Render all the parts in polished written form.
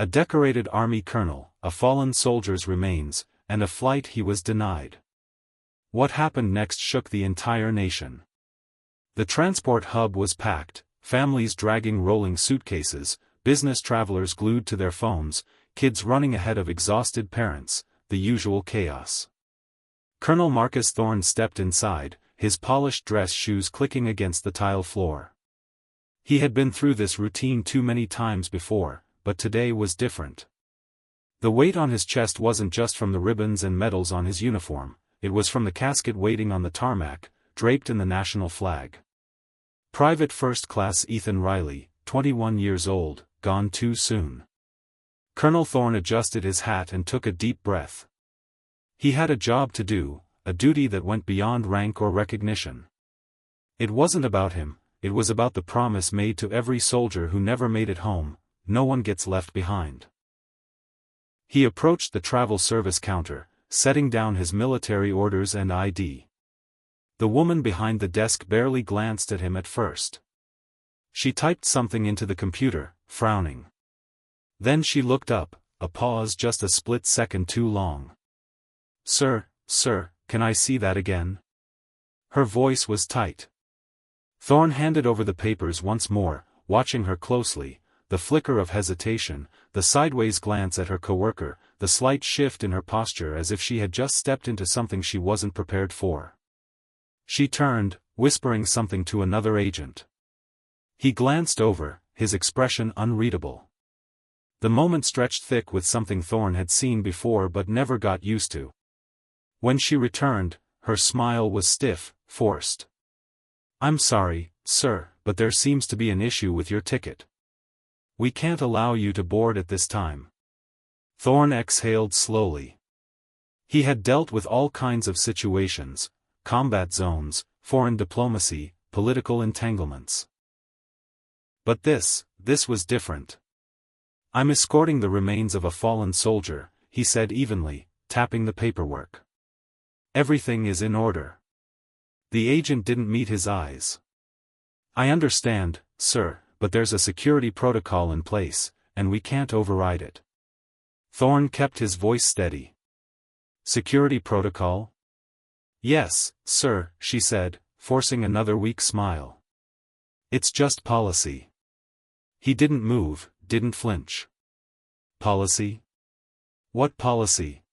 A decorated army colonel, a fallen soldier's remains, and a flight he was denied. What happened next shook the entire nation. The transport hub was packed, families dragging rolling suitcases, business travelers glued to their phones, kids running ahead of exhausted parents, the usual chaos. Colonel Marcus Thorne stepped inside, his polished dress shoes clicking against the tile floor. He had been through this routine too many times before, but today was different. The weight on his chest wasn't just from the ribbons and medals on his uniform, it was from the casket waiting on the tarmac, draped in the national flag. Private First Class Ethan Riley, 21 years old, gone too soon. Colonel Thorne adjusted his hat and took a deep breath. He had a job to do, a duty that went beyond rank or recognition. It wasn't about him, it was about the promise made to every soldier who never made it home: no one gets left behind. He approached the travel service counter, setting down his military orders and ID. The woman behind the desk barely glanced at him at first. She typed something into the computer, frowning. Then she looked up, a pause just a split second too long. Sir, can I see that again?" Her voice was tight. Thorne handed over the papers once more, watching her closely, the flicker of hesitation, the sideways glance at her coworker, the slight shift in her posture as if she had just stepped into something she wasn't prepared for. She turned, whispering something to another agent. He glanced over, his expression unreadable. The moment stretched thick with something Thorne had seen before but never got used to. When she returned, her smile was stiff, forced. "I'm sorry, sir, but there seems to be an issue with your ticket. We can't allow you to board at this time." Thorne exhaled slowly. He had dealt with all kinds of situations: combat zones, foreign diplomacy, political entanglements. But this was different. "I'm escorting the remains of a fallen soldier," he said evenly, tapping the paperwork. "Everything is in order." The agent didn't meet his eyes. "I understand, sir, but there's a security protocol in place, and we can't override it." Thorne kept his voice steady. "Security protocol?" "Yes, sir," she said, forcing another weak smile. "It's just policy." He didn't move, didn't flinch. "Policy? What policy?"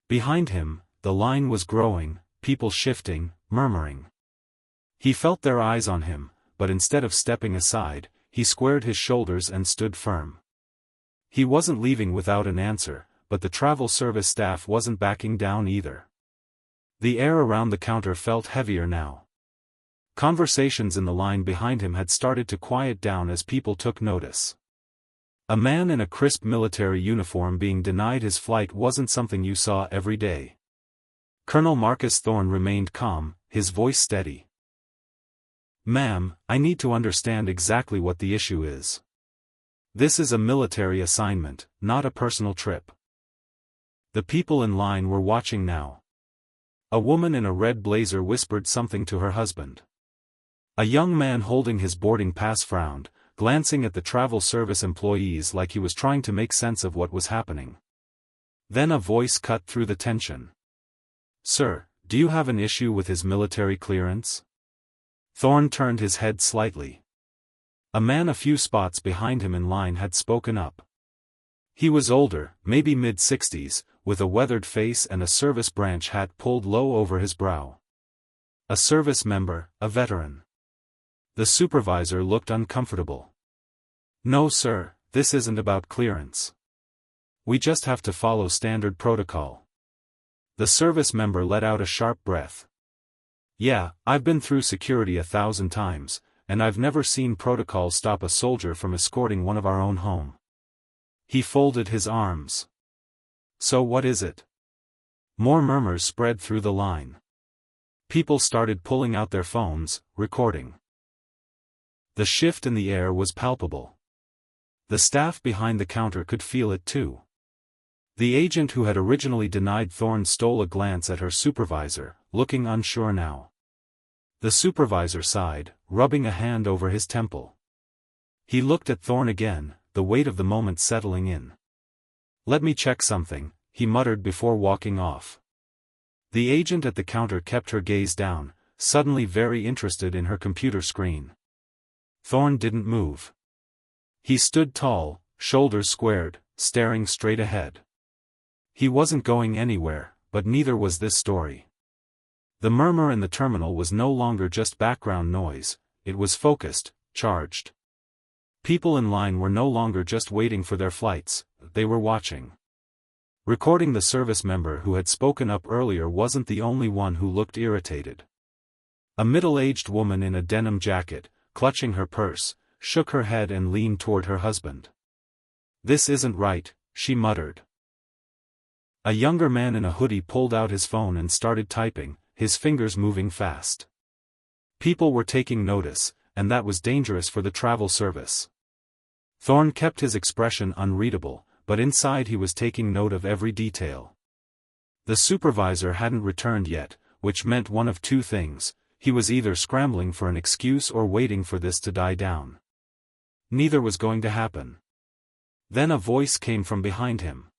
Behind him, the line was growing, people shifting, murmuring. He felt their eyes on him, but instead of stepping aside, he squared his shoulders and stood firm. He wasn't leaving without an answer, but the travel service staff wasn't backing down either. The air around the counter felt heavier now. Conversations in the line behind him had started to quiet down as people took notice. A man in a crisp military uniform being denied his flight wasn't something you saw every day. Colonel Marcus Thorne remained calm, his voice steady. "Ma'am, I need to understand exactly what the issue is. This is a military assignment, not a personal trip." The people in line were watching now. A woman in a red blazer whispered something to her husband. A young man holding his boarding pass frowned, glancing at the travel service employees like he was trying to make sense of what was happening. Then a voice cut through the tension. "Sir, do you have an issue with his military clearance?" Thorne turned his head slightly. A man a few spots behind him in line had spoken up. He was older, maybe mid-60s, with a weathered face and a service branch hat pulled low over his brow. A service member, a veteran. The supervisor looked uncomfortable. "No sir, this isn't about clearance. We just have to follow standard protocol." The service member let out a sharp breath. "Yeah, I've been through security 1,000 times, and I've never seen protocol stop a soldier from escorting one of our own home." He folded his arms. "So what is it?" More murmurs spread through the line. People started pulling out their phones, recording. The shift in the air was palpable. The staff behind the counter could feel it too. The agent who had originally denied Thorne stole a glance at her supervisor, looking unsure now. The supervisor sighed, rubbing a hand over his temple. He looked at Thorne again, the weight of the moment settling in. "Let me check something," he muttered before walking off. The agent at the counter kept her gaze down, suddenly very interested in her computer screen. Thorne didn't move. He stood tall, shoulders squared, staring straight ahead. He wasn't going anywhere, but neither was this story. The murmur in the terminal was no longer just background noise, it was focused, charged. People in line were no longer just waiting for their flights, they were watching. Recording, the service member who had spoken up earlier wasn't the only one who looked irritated. A middle-aged woman in a denim jacket, clutching her purse, shook her head and leaned toward her husband. "This isn't right," she muttered. A younger man in a hoodie pulled out his phone and started typing, his fingers moving fast. People were taking notice, and that was dangerous for the travel service. Thorne kept his expression unreadable, but inside he was taking note of every detail. The supervisor hadn't returned yet, which meant one of two things: he was either scrambling for an excuse or waiting for this to die down. Neither was going to happen. Then a voice came from behind him.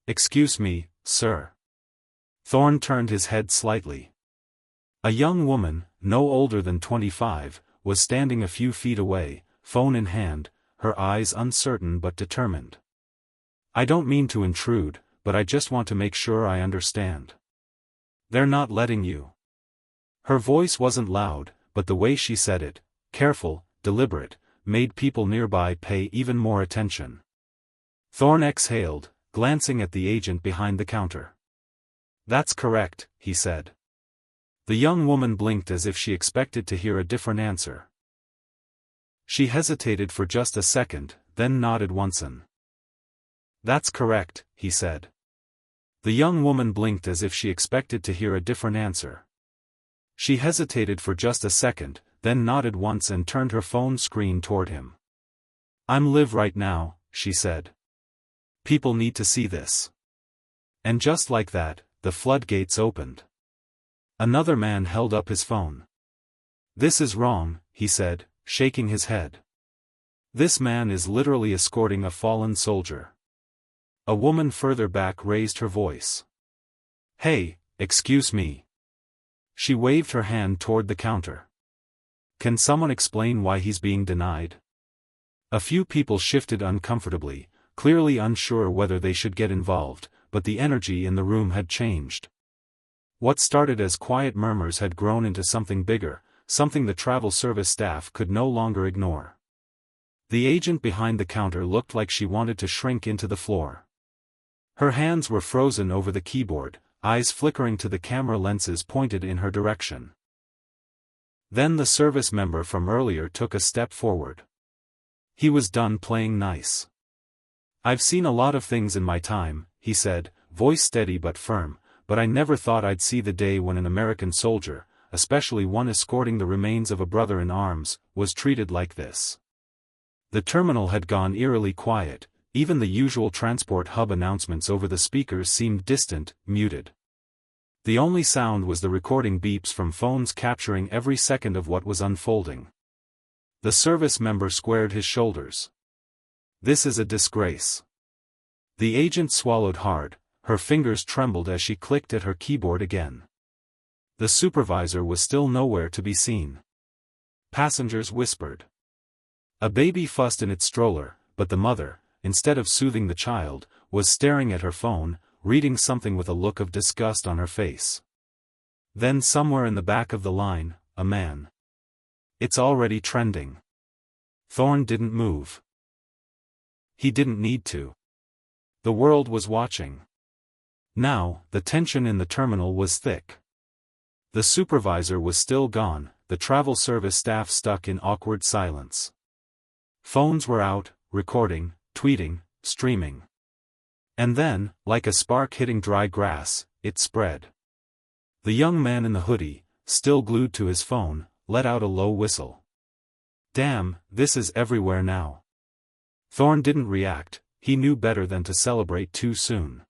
"Excuse me, sir." Thorne turned his head slightly. A young woman, no older than 25, was standing a few feet away, phone in hand, her eyes uncertain but determined. "I don't mean to intrude, but I just want to make sure I understand. They're not letting you." Her voice wasn't loud, but the way she said it, careful, deliberate, made people nearby pay even more attention. Thorne exhaled, glancing at the agent behind the counter. "That's correct," he said. The young woman blinked as if she expected to hear a different answer. She hesitated for just a second, then nodded once and "That's correct," he said. The young woman blinked as if she expected to hear a different answer. She hesitated for just a second, then nodded once and turned her phone screen toward him. "I'm live right now," she said. "People need to see this." And just like that, the floodgates opened. Another man held up his phone. "This is wrong," he said, shaking his head. "This man is literally escorting a fallen soldier." A woman further back raised her voice. "Hey, excuse me." She waved her hand toward the counter. "Can someone explain why he's being denied?" A few people shifted uncomfortably, clearly unsure whether they should get involved, but the energy in the room had changed. What started as quiet murmurs had grown into something bigger, something the travel service staff could no longer ignore. The agent behind the counter looked like she wanted to shrink into the floor. Her hands were frozen over the keyboard, eyes flickering to the camera lenses pointed in her direction. Then the service member from earlier took a step forward. He was done playing nice. "I've seen a lot of things in my time," he said, voice steady but firm, "but I never thought I'd see the day when an American soldier, especially one escorting the remains of a brother in arms, was treated like this." The terminal had gone eerily quiet, even the usual transport hub announcements over the speakers seemed distant, muted. The only sound was the recording beeps from phones capturing every second of what was unfolding. The service member squared his shoulders. "This is a disgrace." The agent swallowed hard, her fingers trembled as she clicked at her keyboard again. The supervisor was still nowhere to be seen. Passengers whispered. A baby fussed in its stroller, but the mother, instead of soothing the child, was staring at her phone, reading something with a look of disgust on her face. Then somewhere in the back of the line, a man. "It's already trending." Thorne didn't move. He didn't need to. The world was watching. Now, the tension in the terminal was thick. The supervisor was still gone, the travel service staff stuck in awkward silence. Phones were out, recording, tweeting, streaming. And then, like a spark hitting dry grass, it spread. The young man in the hoodie, still glued to his phone, let out a low whistle. "Damn, this is everywhere now." Thorne didn't react, he knew better than to celebrate too soon.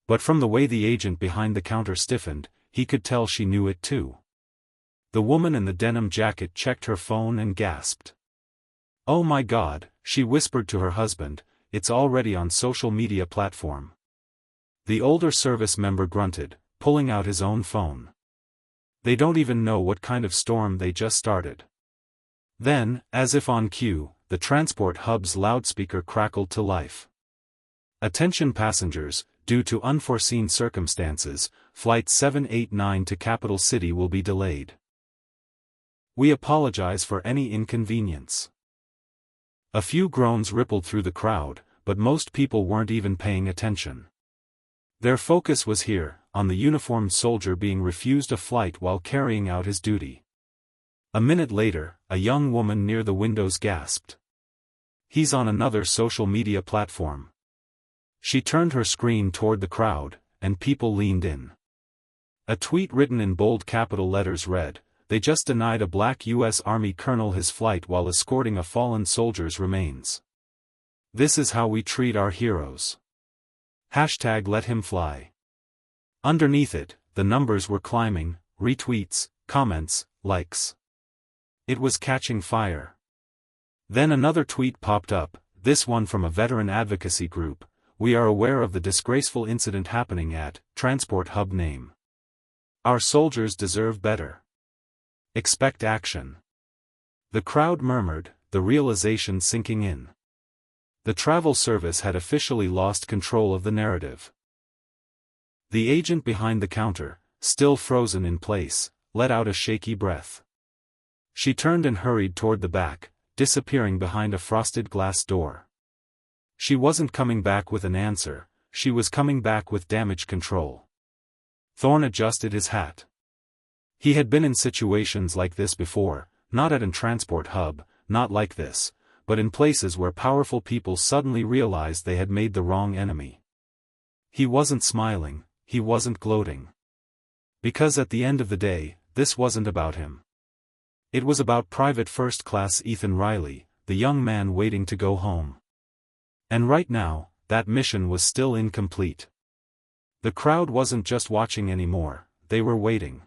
But from the way the agent behind the counter stiffened, he could tell she knew it too. The woman in the denim jacket checked her phone and gasped. "Oh my God," she whispered to her husband, "it's already on social media platform." The older service member grunted, pulling out his own phone. They don't even know what kind of storm they just started. Then, as if on cue, the transport hub's loudspeaker crackled to life. "Attention passengers, due to unforeseen circumstances, Flight 789 to Capital City will be delayed. We apologize for any inconvenience." A few groans rippled through the crowd, but most people weren't even paying attention. Their focus was here, on the uniformed soldier being refused a flight while carrying out his duty. A minute later, a young woman near the windows gasped. "He's on another social media platform." She turned her screen toward the crowd, and people leaned in. A tweet written in bold capital letters read, "They just denied a black U.S. Army colonel his flight while escorting a fallen soldier's remains. This is how we treat our heroes. #LetHimFly." Underneath it, the numbers were climbing: retweets, comments, likes. It was catching fire. Then another tweet popped up, this one from a veteran advocacy group: "We are aware of the disgraceful incident happening at Transport Hub name. Our soldiers deserve better. Expect action." The crowd murmured, the realization sinking in. The travel service had officially lost control of the narrative. The agent behind the counter, still frozen in place, let out a shaky breath. She turned and hurried toward the back, disappearing behind a frosted glass door. She wasn't coming back with an answer, she was coming back with damage control. Thorne adjusted his hat. He had been in situations like this before, not at a transport hub, not like this, but in places where powerful people suddenly realized they had made the wrong enemy. He wasn't smiling, he wasn't gloating. Because at the end of the day, this wasn't about him. It was about Private First Class Ethan Riley, the young man waiting to go home. And right now, that mission was still incomplete. The crowd wasn't just watching anymore, they were waiting.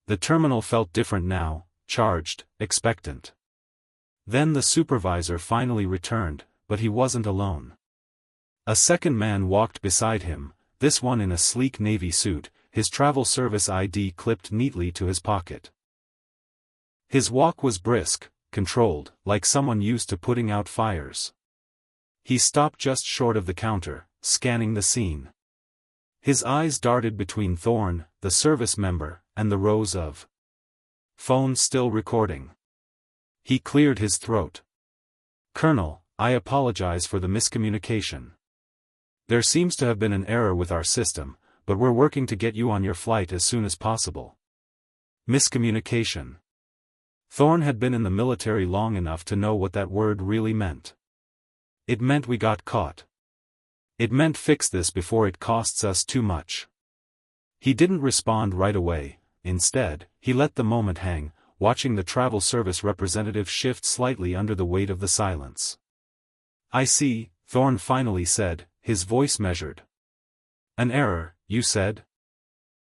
The terminal felt different now, charged, expectant. Then the supervisor finally returned, but he wasn't alone. A second man walked beside him, this one in a sleek navy suit, his travel service ID clipped neatly to his pocket. His walk was brisk, controlled, like someone used to putting out fires. He stopped just short of the counter, scanning the scene. His eyes darted between Thorne, the service member, and the rows of phones still recording. He cleared his throat. "Colonel, I apologize for the miscommunication. There seems to have been an error with our system, but we're working to get you on your flight as soon as possible." Miscommunication. Thorne had been in the military long enough to know what that word really meant. It meant we got caught. It meant fix this before it costs us too much. He didn't respond right away, instead, he let the moment hang, watching the travel service representative shift slightly under the weight of the silence. "I see," Thorne finally said, his voice measured. "An error, you said?"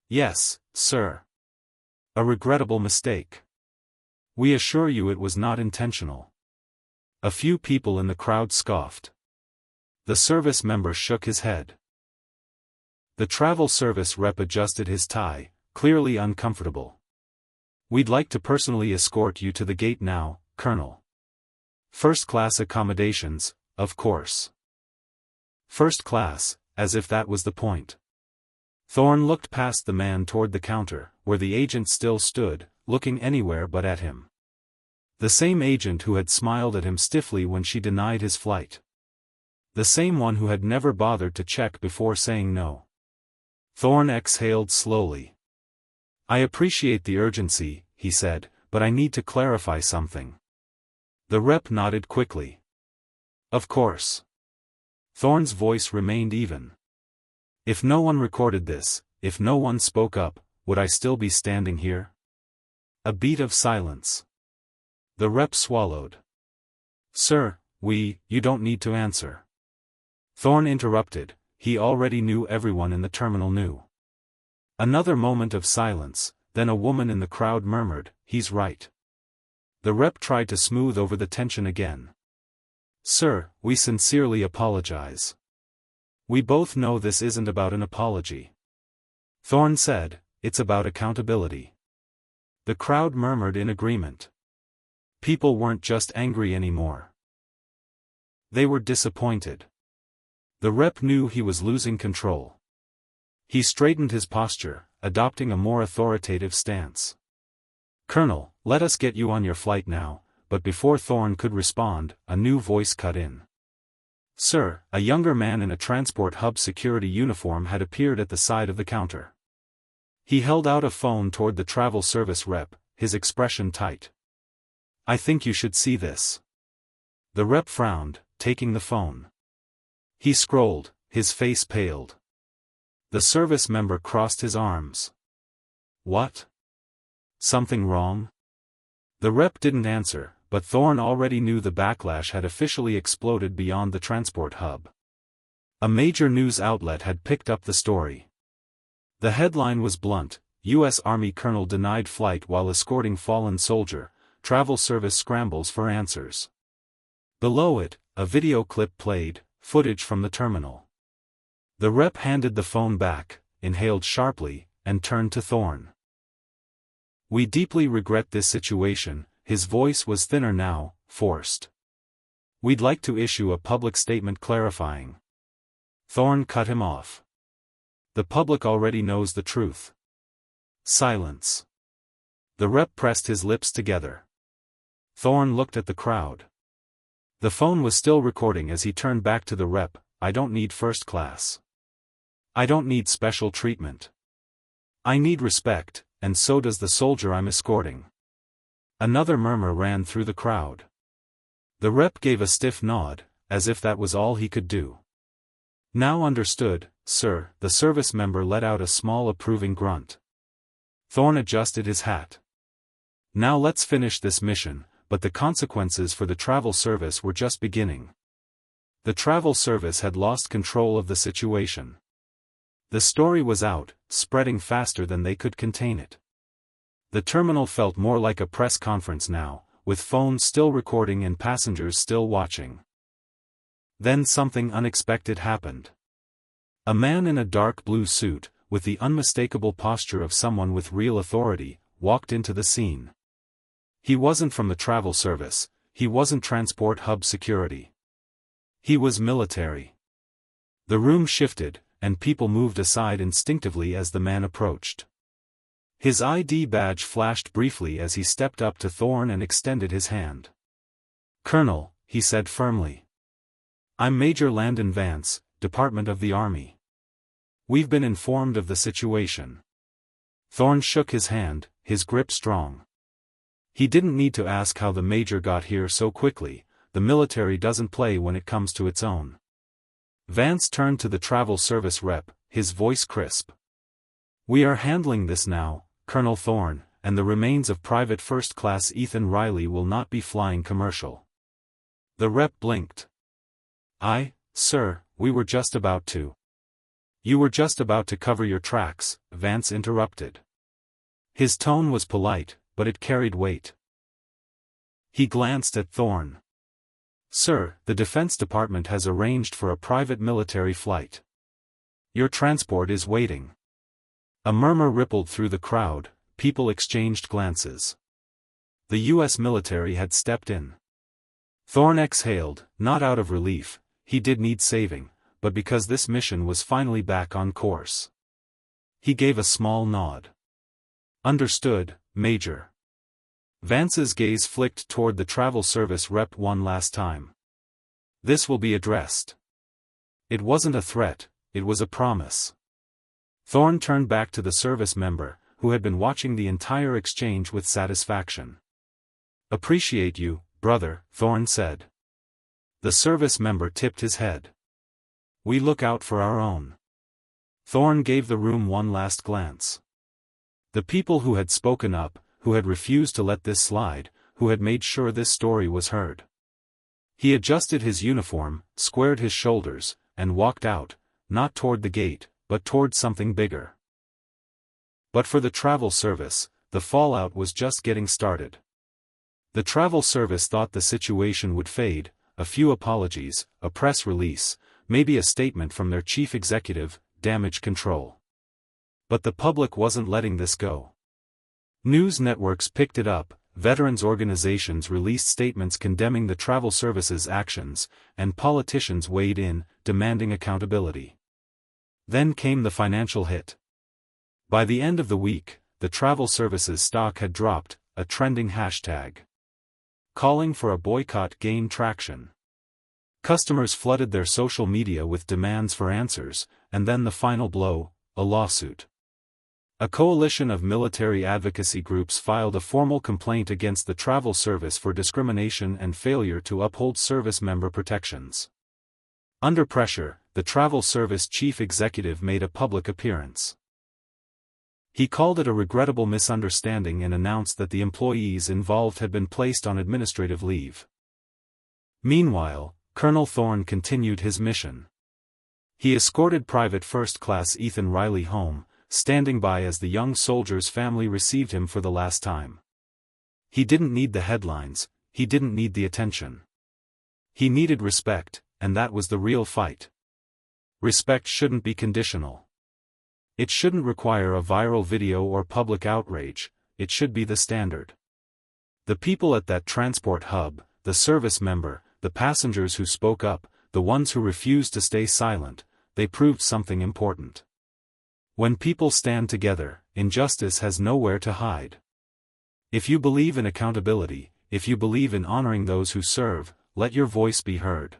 "Yes, sir. A regrettable mistake. We assure you it was not intentional." A few people in the crowd scoffed. The service member shook his head. The travel service rep adjusted his tie, clearly uncomfortable. "We'd like to personally escort you to the gate now, Colonel. First-class accommodations, of course." First class, as if that was the point. Thorne looked past the man toward the counter, where the agent still stood, looking anywhere but at him. The same agent who had smiled at him stiffly when she denied his flight. The same one who had never bothered to check before saying no. Thorne exhaled slowly. "I appreciate the urgency," he said, "but I need to clarify something." The rep nodded quickly. "Of course." Thorne's voice remained even. "If no one recorded this, if no one spoke up, would I still be standing here?" A beat of silence. The rep swallowed. "Sir, you don't need to answer." Thorne interrupted, he already knew everyone in the terminal knew. Another moment of silence, then a woman in the crowd murmured, "He's right. The rep tried to smooth over the tension again. "Sir, we sincerely apologize. We both know this isn't about an apology," Thorne said, "it's about accountability." The crowd murmured in agreement. People weren't just angry anymore. They were disappointed. The rep knew he was losing control. He straightened his posture, adopting a more authoritative stance. "Colonel, let us get you on your flight now," but before Thorne could respond, a new voice cut in. "Sir," a younger man in a transport hub security uniform had appeared at the side of the counter. He held out a phone toward the travel service rep, his expression tight. "I think you should see this." The rep frowned, taking the phone. He scrolled, his face paled. The service member crossed his arms. "What? Something wrong?" The rep didn't answer, but Thorne already knew the backlash had officially exploded beyond the transport hub. A major news outlet had picked up the story. The headline was blunt: U.S. Army colonel denied flight while escorting fallen soldier, travel service scrambles for answers. Below it, a video clip played, footage from the terminal. The rep handed the phone back, inhaled sharply, and turned to Thorne. "We deeply regret this situation," his voice was thinner now, forced. "We'd like to issue a public statement clarifying." Thorne cut him off. "The public already knows the truth." Silence. The rep pressed his lips together. Thorne looked at the crowd. The phone was still recording as he turned back to the rep. "I don't need first class. I don't need special treatment. I need respect, and so does the soldier I'm escorting." Another murmur ran through the crowd. The rep gave a stiff nod, as if that was all he could do. "Now understood, sir." The service member let out a small approving grunt. Thorne adjusted his hat. "Now let's finish this mission," but the consequences for the travel service were just beginning. The travel service had lost control of the situation. The story was out, spreading faster than they could contain it. The terminal felt more like a press conference now, with phones still recording and passengers still watching. Then something unexpected happened. A man in a dark blue suit, with the unmistakable posture of someone with real authority, walked into the scene. He wasn't from the travel service, he wasn't transport hub security. He was military. The room shifted, and people moved aside instinctively as the man approached. His ID badge flashed briefly as he stepped up to Thorne and extended his hand. "Colonel," he said firmly. "I'm Major Landon Vance, Department of the Army. We've been informed of the situation." Thorne shook his hand, his grip strong. He didn't need to ask how the major got here so quickly. The military doesn't play when it comes to its own. Vance turned to the travel service rep, his voice crisp. "We are handling this now, Colonel Thorne, and the remains of Private First Class Ethan Riley will not be flying commercial." The rep blinked. Sir, we were just about to." "You were just about to cover your tracks," Vance interrupted. His tone was polite, but it carried weight. He glanced at Thorne. "Sir, the Defense Department has arranged for a private military flight. Your transport is waiting." A murmur rippled through the crowd, people exchanged glances. The U.S. military had stepped in. Thorne exhaled, not out of relief, he did need saving, but because this mission was finally back on course. He gave a small nod. "Understood, Major." Vance's gaze flicked toward the travel service rep one last time. "This will be addressed." It wasn't a threat, it was a promise. Thorne turned back to the service member, who had been watching the entire exchange with satisfaction. "Appreciate you, brother," Thorne said. The service member tipped his head. "We look out for our own." Thorne gave the room one last glance. The people who had spoken up, who had refused to let this slide, who had made sure this story was heard. He adjusted his uniform, squared his shoulders, and walked out, not toward the gate, but toward something bigger. But for the travel service, the fallout was just getting started. The travel service thought the situation would fade, a few apologies, a press release, maybe a statement from their chief executive, damage control. But the public wasn't letting this go. News networks picked it up, veterans organizations released statements condemning the travel service's actions, and politicians weighed in, demanding accountability. Then came the financial hit. By the end of the week, the travel service's stock had dropped, a trending hashtag. Calling for a boycott gained traction. Customers flooded their social media with demands for answers, and then the final blow, a lawsuit. A coalition of military advocacy groups filed a formal complaint against the travel service for discrimination and failure to uphold service member protections. Under pressure, the travel service chief executive made a public appearance. He called it a regrettable misunderstanding and announced that the employees involved had been placed on administrative leave. Meanwhile, Colonel Thorne continued his mission. He escorted Private First Class Ethan Riley home, standing by as the young soldier's family received him for the last time. He didn't need the headlines, he didn't need the attention. He needed respect, and that was the real fight. Respect shouldn't be conditional. It shouldn't require a viral video or public outrage, it should be the standard. The people at that transport hub, the service member, the passengers who spoke up, the ones who refused to stay silent, they proved something important. When people stand together, injustice has nowhere to hide. If you believe in accountability, if you believe in honoring those who serve, let your voice be heard.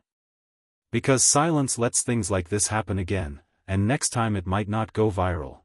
Because silence lets things like this happen again, and next time it might not go viral.